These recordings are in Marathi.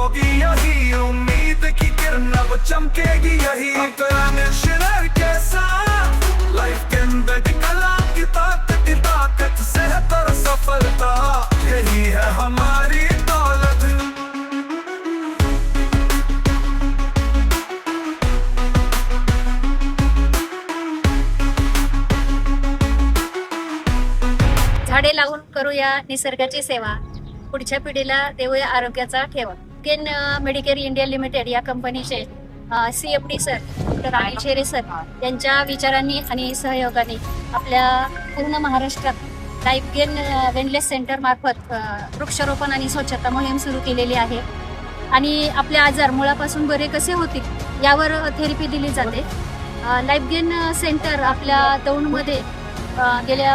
होगी यही उम्मीद की किरण अब चमकेगी यही मिशनर के साथ लाइफ के अंदर कला की ताकत से है तर सफलता यही है हमारी दौलत। झाडे लावून करूया निसर्गाची सेवा, पुढच्या पिढीला देऊया आरोग्याचा ठेवा। केन मेडिकेअर इंडिया लिमिटेड या कंपनीचे CMD सर डॉक्टर अनिल शेरे सर यांच्या विचारांनी आणि सहयोगाने आपल्या पूर्ण महाराष्ट्रात लाईफ गेन वेलनेस सेंटर मार्फत वृक्षारोपण आणि स्वच्छता मोहीम सुरू केलेली आहे आणि आपले आजार मुळापासून बरे कसे होतील यावर थेरपी दिली जाते। लाईफ गेन सेंटर आपल्या दौंडमध्ये गेल्या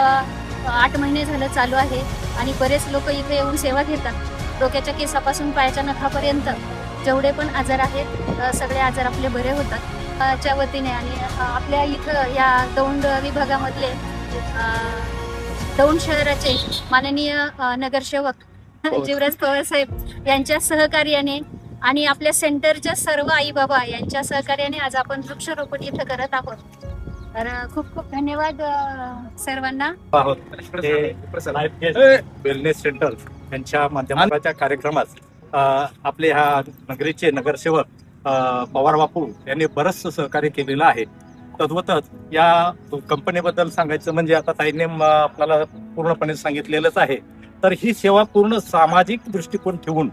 8 महिने झालं चालू आहे आणि बरेच लोक इथे येऊन सेवा घेतात। डोक्याच्या केसापासून पायाच्या नखापर्यंत जेवढे पण आजार आहेत सगळे आजार आपले बरे होतात च्या वतीने। आणि आपल्या इथं या दौंड विभागामधले दौंड शहराचे माननीय नगरसेवक जीवराज पवार साहेब यांच्या सहकार्याने आणि आपल्या सेंटरच्या सर्व आई बाबा यांच्या सहकार्याने आज आपण वृक्षारोपण इथं करत आहोत। तर खूप खूप धन्यवाद सर्वांना। वेलनेस सेंटर यांच्या माध्यमाच्या कार्यक्रमात आपले ह्या नगरीचे नगरसेवक पवार बापू यांनी बरंचसं सहकार्य केलेलं आहे। तद्वतच या कंपनीबद्दल सांगायचं म्हणजे आता ताईने आपल्याला पूर्णपणे सांगितलेलंच आहे। तर ही सेवा पूर्ण सामाजिक दृष्टिकोन ठेवून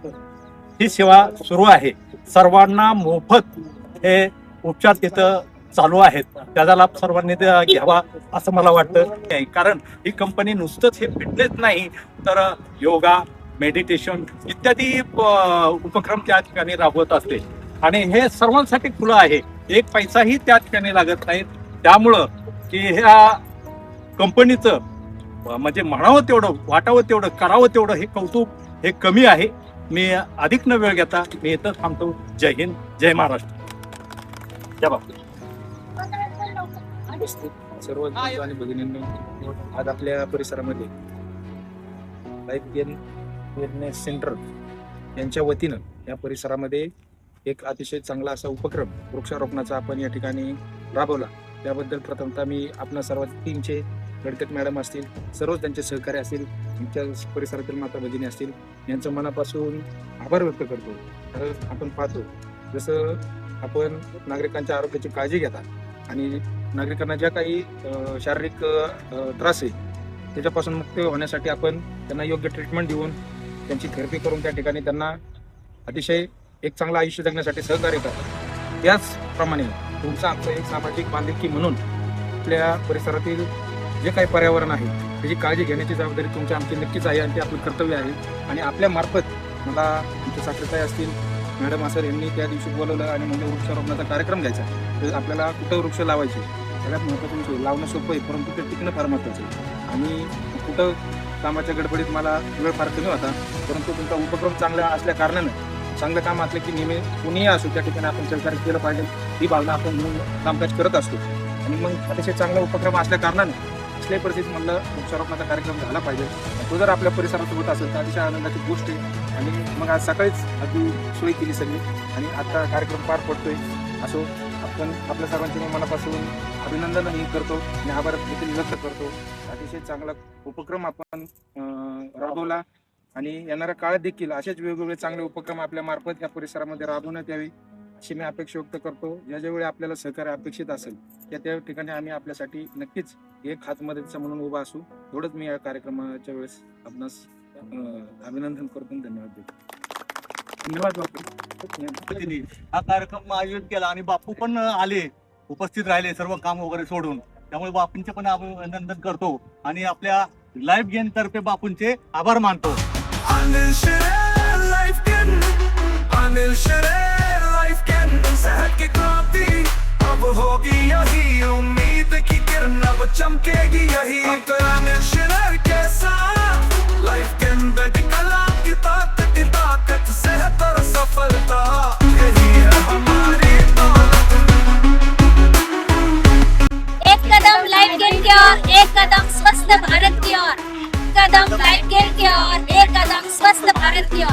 ही सेवा सुरू आहे। सर्वांना मोफत हे उपचार तिथं चालू आहेत, त्याचा लाभ सर्वांनी घ्यावा असं मला वाटतं। कारण ही कंपनी नुसतंच हे फिटनेस नाही तर योगा, मेडिटेशन इत्यादी उपक्रम त्या ठिकाणी राबवत असते आणि हे सर्वांसाठी खुलं आहे। एक पैसाही त्या ठिकाणी लागत नाही। त्यामुळं की ह्या कंपनीचं म्हणजे म्हणावं तेवढं, वाटावं तेवढं, करावं तेवढं हे कौतुक हे कमी आहे। मी अधिक न वेळ घेता मी इथं थांबतो। जय हिंद, जय महाराष्ट्र। जय बापू। सर्व आणि भगिनींनो, आज आपल्या परिसरामध्ये लाईफ गेन वेलनेस सेंटर यांच्या वतीनं या परिसरामध्ये एक अतिशय चांगला असा उपक्रम वृक्षारोपणाचा आपण या ठिकाणी राबवला। त्याबद्दल प्रथमतः मी आपल्या सर्व टीमचे गडकट मॅडम असतील, सर्व त्यांचे सहकारी असतील, तुमच्या परिसरातील माता भगिनी असतील, यांचं मनापासून आभार व्यक्त करतो। तर आपण पाहतो जसं आपण नागरिकांच्या आरोग्याची काळजी घेतात आणि नागरिकांना ज्या काही शारीरिक त्रास आहे त्याच्यापासून मुक्त होण्यासाठी आपण त्यांना योग्य ट्रीटमेंट देऊन त्यांची थेरपी करून त्या ठिकाणी त्यांना अतिशय एक चांगलं आयुष्य जगण्यासाठी सहकार्य करतात। त्याचप्रमाणे तुमचं आमचं एक सामाजिक बांधिलकी म्हणून आपल्या परिसरातील जे काही पर्यावरण आहे त्याची काळजी घेण्याची जबाबदारी तुमच्या आमची नक्कीच आहे आणि ते आपलं कर्तव्य आहे। आणि आपल्या मार्फत मला आमचे साक्षरताई असतील, मॅडम असं यांनी त्या दिवशी बोलवलं आणि म्हणजे वृक्षारोपणाचा कार्यक्रम घ्यायचा। तर आपल्याला कुठं वृक्ष लावायचे सगळ्यात महत्त्वाचं लावणं सोपं आहे, परंतु ते टिकणं फार महत्त्वाचं आहे। आणि कुठं कामाच्या गडबडीत मला वेळ फार कमी होता, परंतु तुमचा उपक्रम चांगला असल्या कारणानं चांगलं काम असलं की नेहमी कुणीही असो त्या ठिकाणी आपण सहकार्य केलं पाहिजे ही भावना आपण म्हणून कामकाज करत असतो। आणि मग अतिशय चांगला उपक्रम असल्या कारणानं कुठल्याही परिस्थितीत म्हणलं वृक्षारोपणाचा कार्यक्रम झाला पाहिजे। तो जर आपल्या परिसरात होत असेल तर अतिशय आनंदाची गोष्ट आहे। आणि मग आज सकाळीच अगदी सोय केली सगळी आणि आता कार्यक्रम पार पडतोय। असो आपण आपल्या सर्वांचे मी मनापासून अभिनंदनही करतो आणि आभार देखील व्यक्त करतो। अतिशय चांगला उपक्रम आपण राबवला आणि येणाऱ्या काळात देखील असेच वेगवेगळे चांगले उपक्रम आपल्या मार्फत या परिसरामध्ये राबवण्यात यावे अशी मी अपेक्षा व्यक्त करतो। ज्यावेळी आपल्याला सहकार्य अपेक्षित असेल त्या ठिकाणी आम्ही आपल्यासाठी नक्कीच एक हात मदतीचा म्हणून उभा असू। एवढंच मी या कार्यक्रमाच्या वेळेस आपणास अभिनंदन करतो। धन्यवाद देतो। धन्यवाद बापू। हा कार्यक्रम आयोजित केला आणि बापू पण आले, उपस्थित राहिले सर्व काम वगैरे सोडून। त्यामुळे बापूंचे पण अभिनंदन करतो आणि आपल्या लाईफ गेन तर्फे बापूंचे आभार मानतो। अनिल शेरे लाइफ गेन, अनिल शेरे लाइफ गेन, सेहत की क्रांति अब होगी यही उम्मीद की किरण अब चमकेगी यही अनिल शेरे के साथ लाइफ गेन कला की ताकत से है तर सफलता यही है हमारी दौलत। एक कदम लाइफ गेन की ओर, एक कदम स्वस्थ भारत की ओर। कदम लाइफ गेन की ओर, एक कदम स्वस्थ भारत की ओर।